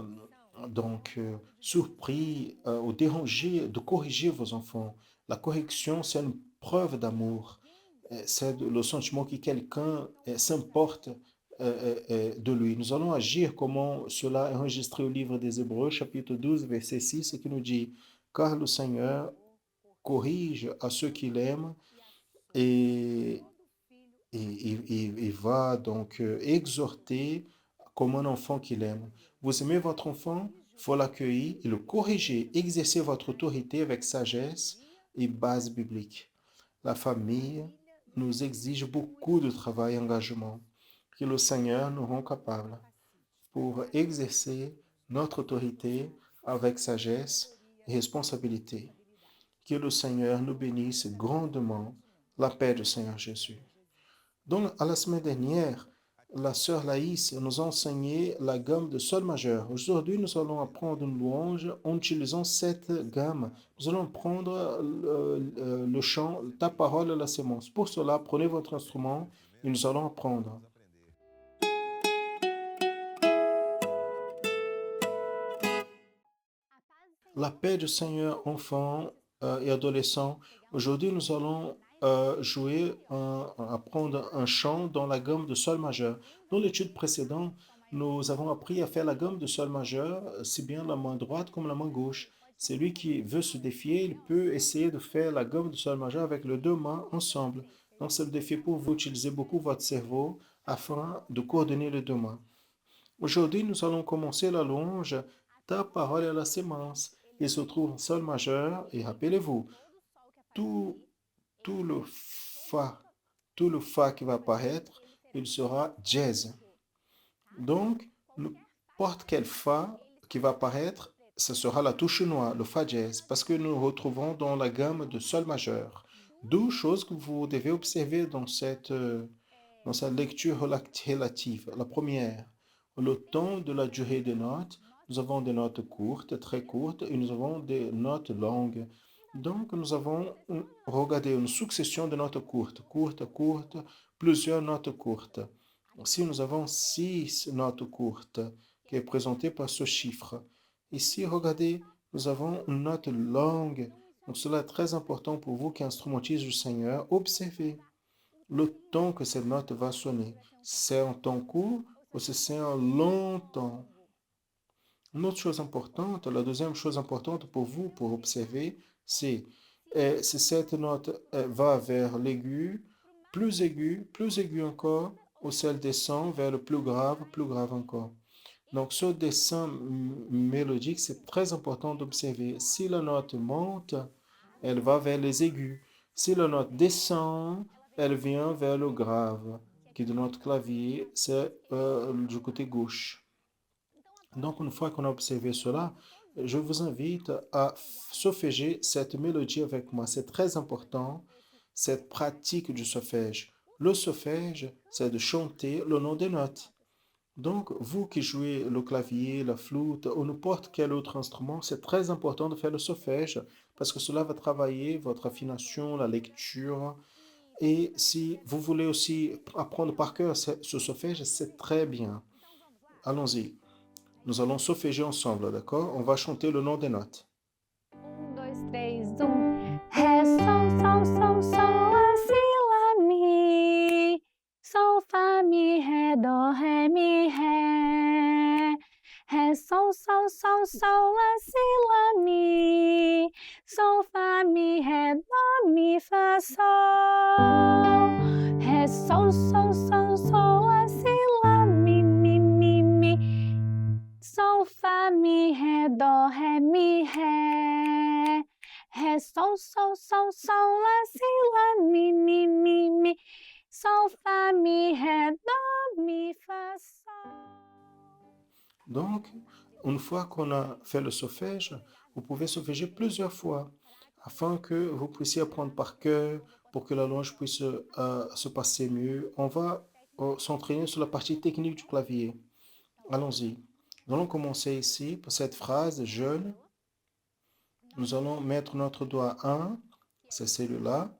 surpris ou dérangés de corriger vos enfants. La correction, c'est une preuve d'amour. C'est le sentiment que quelqu'un s'importe de lui. Nous allons agir comment cela est enregistré au livre des Hébreux, chapitre 12, verset 6, qui nous dit, car le Seigneur corrige à ceux qu'il aime et, et va donc exhorter comme un enfant qu'il aime. Vous aimez votre enfant, il faut l'accueillir et le corriger, exercer votre autorité avec sagesse et base biblique. La famille nous exige beaucoup de travail et engagement que le Seigneur nous rend capables pour exercer notre autorité avec sagesse et responsabilité. Que le Seigneur nous bénisse grandement. La paix du Seigneur Jésus. Donc, à la semaine dernière, la sœur Laïs nous a enseigné la gamme de sol majeur. Aujourd'hui, nous allons apprendre une louange en utilisant cette gamme. Nous allons prendre le chant Ta parole est la sémence. Pour cela, prenez votre instrument et nous allons apprendre. La paix du Seigneur, enfants et adolescents. Aujourd'hui, nous allons apprendre un chant dans la gamme de sol majeur. Dans l'étude précédente, nous avons appris à faire la gamme de sol majeur, si bien la main droite comme la main gauche. Celui qui veut se défier, il peut essayer de faire la gamme de sol majeur avec les deux mains ensemble. Donc, c'est le défi pour vous. Utilisez beaucoup votre cerveau afin de coordonner les deux mains. Aujourd'hui, nous allons commencer la louange. Ta parole est la sémence. Il se trouve en sol majeur et rappelez-vous, tout, tout le fa, tout le fa qui va apparaître, il sera jazz. Donc, n'importe quel fa qui va apparaître, ce sera la touche noire, le fa jazz, parce que nous nous retrouvons dans la gamme de sol majeur. Deux choses que vous devez observer dans cette lecture relative. La première, le temps de la durée des notes. Nous avons des notes courtes, très courtes, et nous avons des notes longues. Donc, nous avons regardé une succession de notes courtes, courtes, courtes, plusieurs notes courtes. Ici, nous avons 6 notes courtes qui est présentée par ce chiffre. Ici, regardez, nous avons une note longue. Donc, cela est très important pour vous qui instrumentisez le Seigneur. Observez le temps que cette note va sonner. C'est un temps court ou c'est un long temps. Une autre chose importante, la deuxième chose importante pour vous, pour observer, c'est si cette note va vers l'aigu plus aigu encore, ou si elle descend vers le plus grave encore. Donc, ce dessin mélodique, c'est très important d'observer. Si la note monte, elle va vers les aigus. Si la note descend, elle vient vers le grave, qui de notre clavier, c'est du côté gauche. Donc, une fois qu'on a observé cela, je vous invite à solféger cette mélodie avec moi. C'est très important, cette pratique du solfège. Le solfège, c'est de chanter le nom des notes. Donc, vous qui jouez le clavier, la flûte ou n'importe quel autre instrument, c'est très important de faire le solfège parce que cela va travailler votre affination, la lecture. Et si vous voulez aussi apprendre par cœur ce solfège, c'est très bien. Allons-y. Nous allons solféger ensemble, d'accord? On va chanter le nom des notes. 1, 2, 3, 1. Ré, sol, sol, sol, sol, lá, si, lá, mi. Sol, fá, mi, ré, dó, ré, mi, ré. Ré, sol, sol, sol, sol, lá, si, lá, mi. Sol, fá, mi, ré, dó, mi, fá, sol. Ré, sol, sol, sol, sol, lá, si, lá, mi, mi. Sol, fá, mi, ré, dó, ré, mi, ré. Ré, sol, sol, sol, sol, lá, si, lá, mi. Sol, fá, mi, ré, dó, mi, fá, sol. Donc, une fois qu'on a fait le solfège, vous pouvez solféger plusieurs fois afin que vous puissiez apprendre par cœur pour que la langue puisse se passer mieux. On va s'entraîner sur la partie technique du clavier. Allons-y. Nous allons commencer ici pour cette phrase jeune. Nous allons mettre notre doigt 1, c'est celui-là,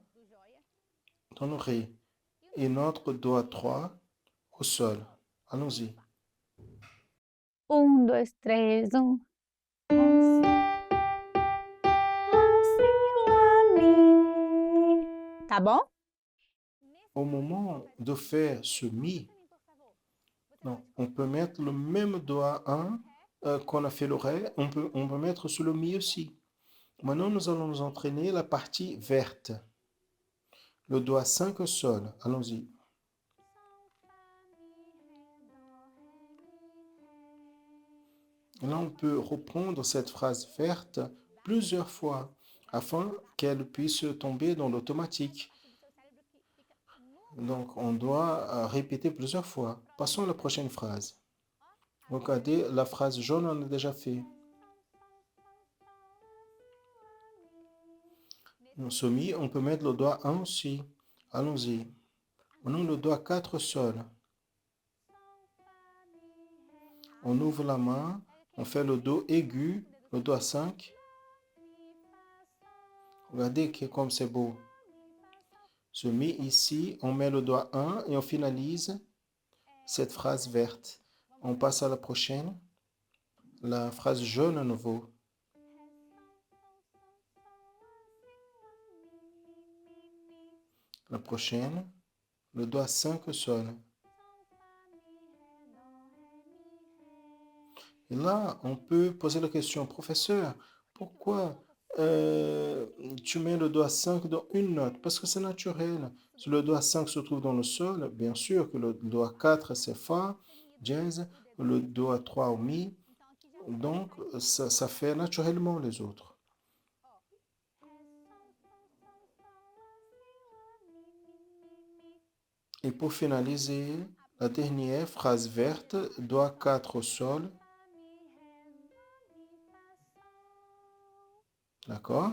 dans le Ré, et notre doigt 3 au sol. Allons-y. 1, 2, 3, 1. Lá, si, lá, mi. Tá bom? Au moment de faire ce Mi, non, on peut mettre le même doigt 1 qu'on a fait le Ré, on peut mettre sur le Mi aussi. Maintenant, nous allons nous entraîner la partie verte. Le doigt 5 au sol. Allons-y. Là, on peut reprendre cette phrase verte plusieurs fois afin qu'elle puisse tomber dans l'automatique. Donc, on doit répéter plusieurs fois. Passons à la prochaine phrase. Regardez, la phrase jaune, on a déjà fait. Ce Mi, on peut mettre le doigt 1 aussi. Allons-y. Maintenant, le doigt 4 au sol. On ouvre la main, on fait le Do aigu, le doigt 5. Regardez comme c'est beau. Ce Mi ici, on met le doigt 1 et on finalise cette phrase verte. On passe à la prochaine. La phrase jaune à nouveau. La prochaine, le doigt 5 au sol. Et là, on peut poser la question, professeur, pourquoi tu mets le doigt 5 dans une note? Parce que c'est naturel. Si le doigt 5 se trouve dans le sol, bien sûr que le doigt 4 c'est Fa, dièse, le doigt 3 au Mi. Donc, ça fait naturellement les autres. Et pour finaliser, la dernière phrase verte, doigt 4 au sol. D'accord?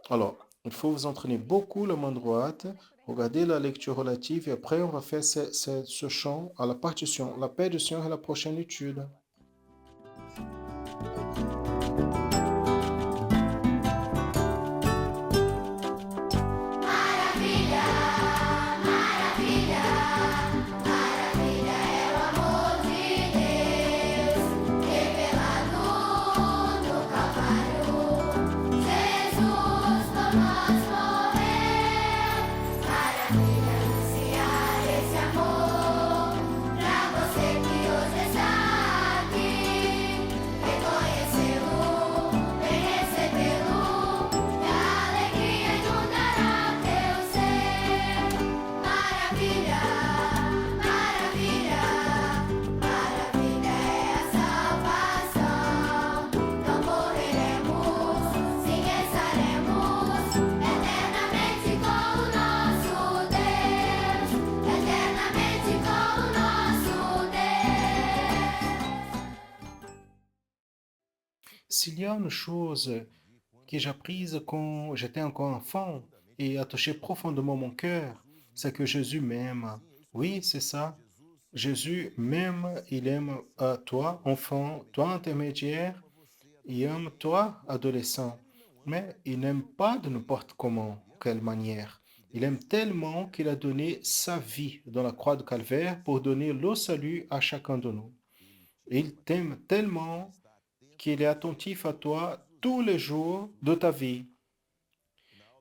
Alors, il faut vous entraîner beaucoup la main droite. Regardez la lecture relative et après on va faire ce chant à la partition. La paix du Seigneur est la prochaine étude. Maravilha, maravilha, maravilha é o amor de Deus, revelado no Calvário. Jesus por nós morreu. Maravilha anunciar esse amor pra você que hoje está S'il y a une chose que j'ai apprise quand j'étais encore enfant et a touché profondément mon cœur, c'est que Jésus m'aime. Oui, c'est ça. Jésus m'aime, il aime toi, enfant, toi, intermédiaire, il aime toi, adolescent. Mais il n'aime pas de n'importe comment, quelle manière. Il aime tellement qu'il a donné sa vie dans la croix de Calvaire pour donner le salut à chacun de nous. Il t'aime tellement qu'il est attentif à toi tous les jours de ta vie.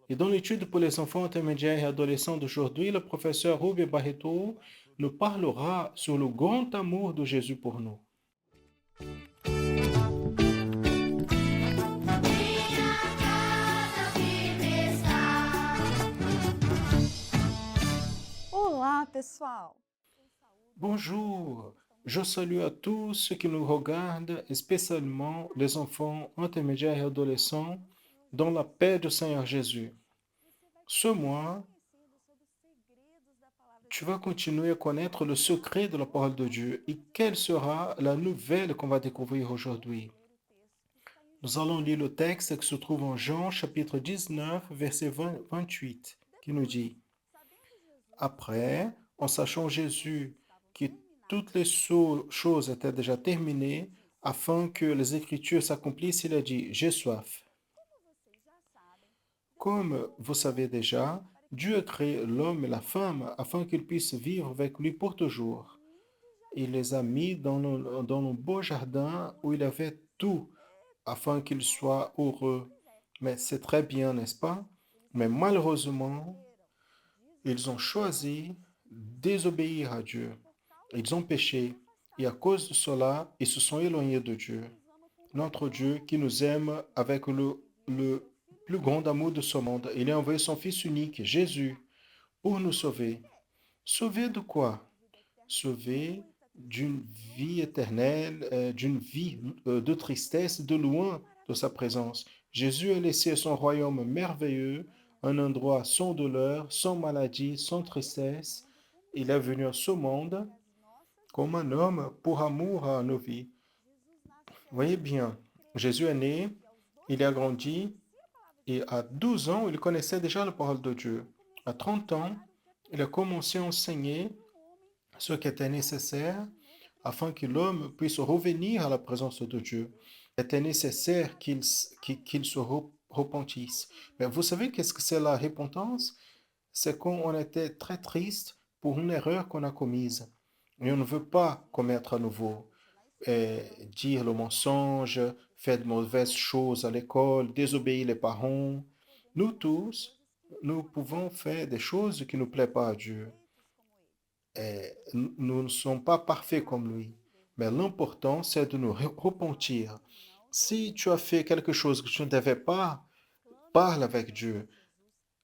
Et dans l'étude pour les enfants intermédiaires et adolescents d'aujourd'hui, le professeur Ruby Barreto nous parlera sur le grand amour de Jésus pour nous. Minha casa vive está. Olá, pessoal! Bonjour, je salue à tous ceux qui nous regardent, et spécialement les enfants intermédiaires et adolescents, dans la paix du Seigneur Jésus. Ce mois, tu vas continuer à connaître le secret de la parole de Dieu et quelle sera la nouvelle qu'on va découvrir aujourd'hui. Nous allons lire le texte qui se trouve en Jean chapitre 19, verset 28, qui nous dit, après, en sachant Jésus que toutes les choses étaient déjà terminées, afin que les Écritures s'accomplissent, il a dit, j'ai soif. Comme vous savez déjà, Dieu a créé l'homme et la femme afin qu'ils puissent vivre avec lui pour toujours. Il les a mis dans le beau jardin où il avait tout afin qu'ils soient heureux. Mais c'est très bien, n'est-ce pas? Mais malheureusement, ils ont choisi de désobéir à Dieu. Ils ont péché et à cause de cela, ils se sont éloignés de Dieu. Notre Dieu qui nous aime avec le plus grand amour de ce monde. Il a envoyé son Fils unique, Jésus, pour nous sauver. Sauver de quoi? Sauver d'une vie éternelle, d'une vie de tristesse, de loin de sa présence. Jésus a laissé son royaume merveilleux, un endroit sans douleur, sans maladie, sans tristesse. Il est venu à ce monde comme un homme pour amour à nos vies. Voyez bien, Jésus est né, il a grandi, et à 12 ans, il connaissait déjà la parole de Dieu. À 30 ans, il a commencé à enseigner ce qui était nécessaire afin que l'homme puisse revenir à la présence de Dieu. Il était nécessaire qu'il se repentisse. Mais vous savez qu'est-ce que c'est la repentance? C'est quand on était très triste pour une erreur qu'on a commise et on ne veut pas commettre à nouveau. Dire le mensonge, faire de mauvaises choses à l'école, désobéir les parents. Nous tous, nous pouvons faire des choses qui ne plaisent pas à Dieu. Nous ne sommes pas parfaits comme lui. Mais l'important, c'est de nous repentir. Si tu as fait quelque chose que tu ne devais pas, parle avec Dieu.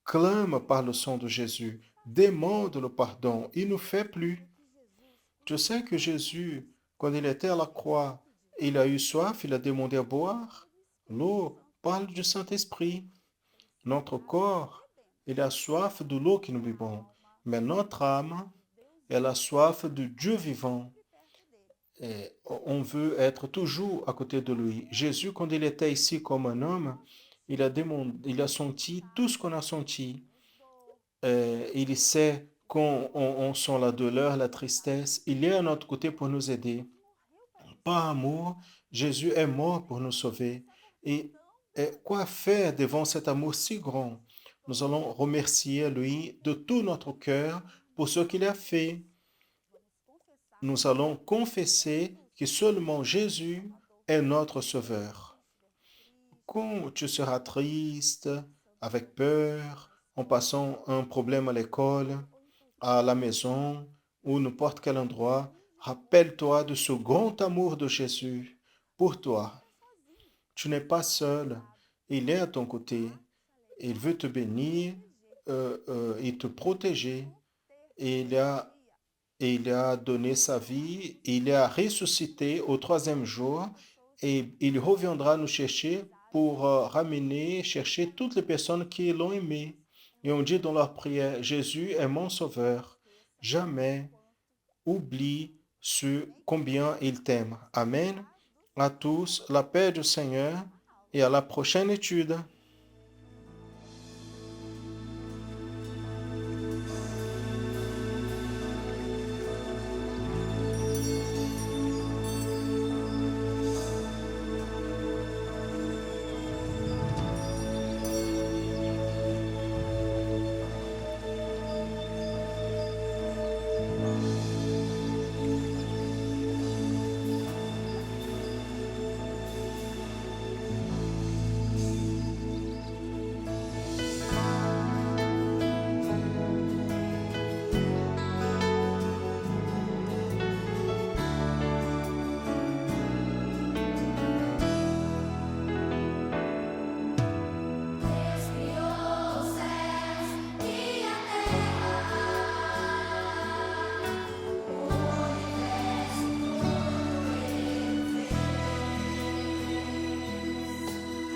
Clame par le sang de Jésus. Demande le pardon. Il ne fait plus. Tu sais que Jésus, quand il était à la croix, il a eu soif, il a demandé à boire. L'eau parle du Saint-Esprit. Notre corps, il a soif de l'eau que nous buvons. Mais notre âme, elle a soif de Dieu vivant. Et on veut être toujours à côté de lui. Jésus, quand il était ici comme un homme, il a senti tout ce qu'on a senti. Il sait quand on sent la douleur, la tristesse. Il est à notre côté pour nous aider. Par amour, Jésus est mort pour nous sauver. Et, et quoi faire devant cet amour si grand? Nous allons remercier lui de tout notre cœur pour ce qu'il a fait. Nous allons confesser que seulement Jésus est notre Sauveur. Quand tu seras triste, avec peur, en passant un problème à l'école, à la maison ou n'importe quel endroit, rappelle-toi de ce grand amour de Jésus pour toi. Tu n'es pas seul, il est à ton côté. Il veut te bénir et te protéger. Et il a donné sa vie, il a ressuscité au troisième jour et il reviendra nous chercher pour ramener, chercher toutes les personnes qui l'ont aimé. Et on dit dans leur prière, Jésus est mon sauveur. Jamais oublie combien il t'aime. Amen. À tous, la paix du Seigneur et à la prochaine étude. Deus criou os céus e a terra, o universo todo Ele fez.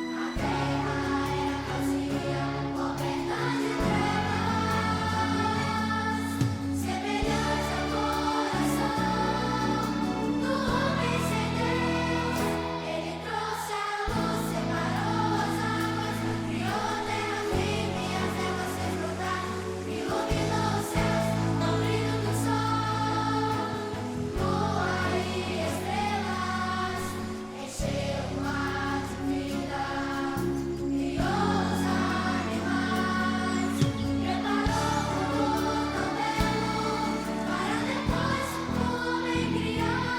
A terra era vazia, coberta de trevas, semelhante ao coração do homem sem Deus. Ele trouxe a luz, separou as águas, criou a terra firme e as águas sem brotar, iluminou os céus ao brilho do sol, lua e estrelas, encheu o mar de vida, criou os animais, preparou um mundo tão belo para depois o homem criar.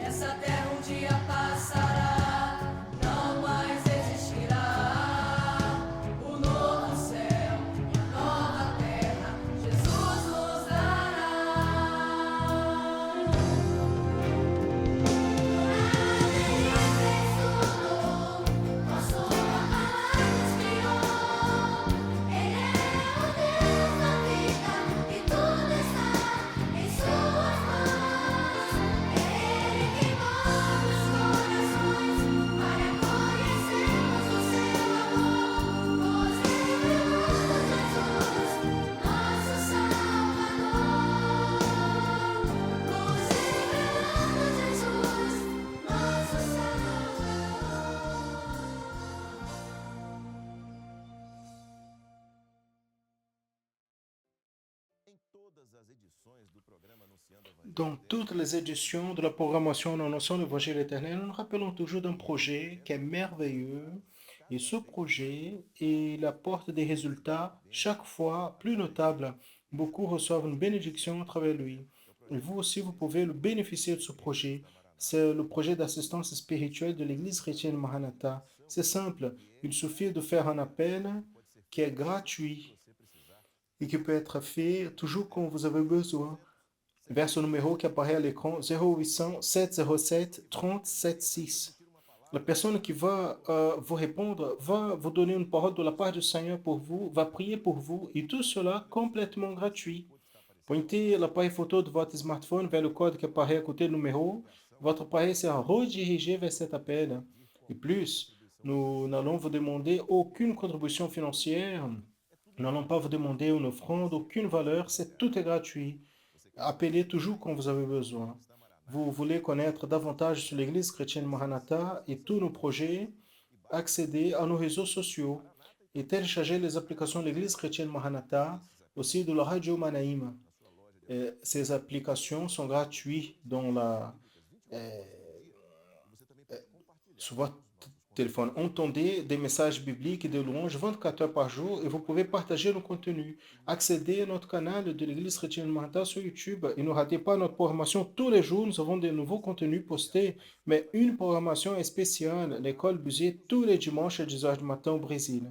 Essa terra um dia passará, não mais existirá. O novo céu e a nova terra, Jesus nos dará. Ele fez tudo, com a sua palavra nos criou. Ele é o Deus da vida e tudo está em suas mãos. Ele que move os corações para conhecermos o seu amor. Nos revelando Jesus, nosso Salvador. Nos revelando Jesus, nosso Salvador. Dans toutes les éditions de la programmation Annonçant l'Évangile éternel, nous nous rappelons toujours d'un projet qui est merveilleux. Et ce projet, il apporte des résultats chaque fois plus notables. Beaucoup reçoivent une bénédiction à travers lui. Et vous aussi, vous pouvez le bénéficier de ce projet. C'est le projet d'assistance spirituelle de l'Église chrétienne Maranatha. C'est simple, il suffit de faire un appel qui est gratuit et qui peut être fait toujours quand vous avez besoin. Vers ce numéro qui apparaît à l'écran, 0800 707 376. La personne qui va vous répondre va vous donner une parole de la part du Seigneur pour vous, va prier pour vous, et tout cela complètement gratuit. Pointez l'appareil photo de votre smartphone vers le code qui apparaît à côté du numéro. Votre appareil sera redirigé vers cet appel. Et plus, nous n'allons vous demander aucune contribution financière. Nous n'allons pas vous demander une offrande, aucune valeur, tout est gratuit. Appelez toujours quand vous avez besoin. Vous voulez connaître davantage sur l'Église chrétienne Maranatha et tous nos projets, accédez à nos réseaux sociaux et téléchargez les applications de l'Église chrétienne Maranatha, aussi de la radio Manaïm. Ces applications sont gratuites sur votre téléphone. Entendez des messages bibliques et des louanges 24 heures par jour et vous pouvez partager nos contenus. Accédez à notre canal de l'Église chrétienne Maranatha sur YouTube et ne ratez pas notre programmation tous les jours. Nous avons de nouveaux contenus postés, mais une programmation est spéciale. L'école Buzier tous les dimanches à 10 heures du matin au Brésil.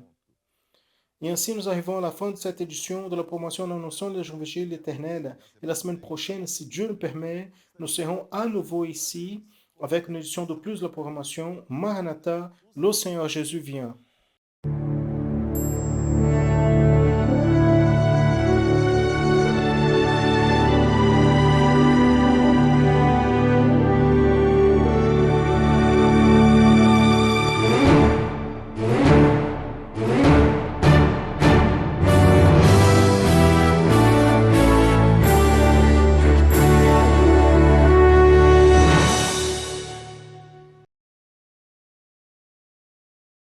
Et ainsi, nous arrivons à la fin de cette édition de la promotion de la notion de l'évangile éternel. Et la semaine prochaine, si Dieu le permet, nous serons à nouveau ici avec une édition de plus de la programmation. Maranatha, le Seigneur Jésus vient.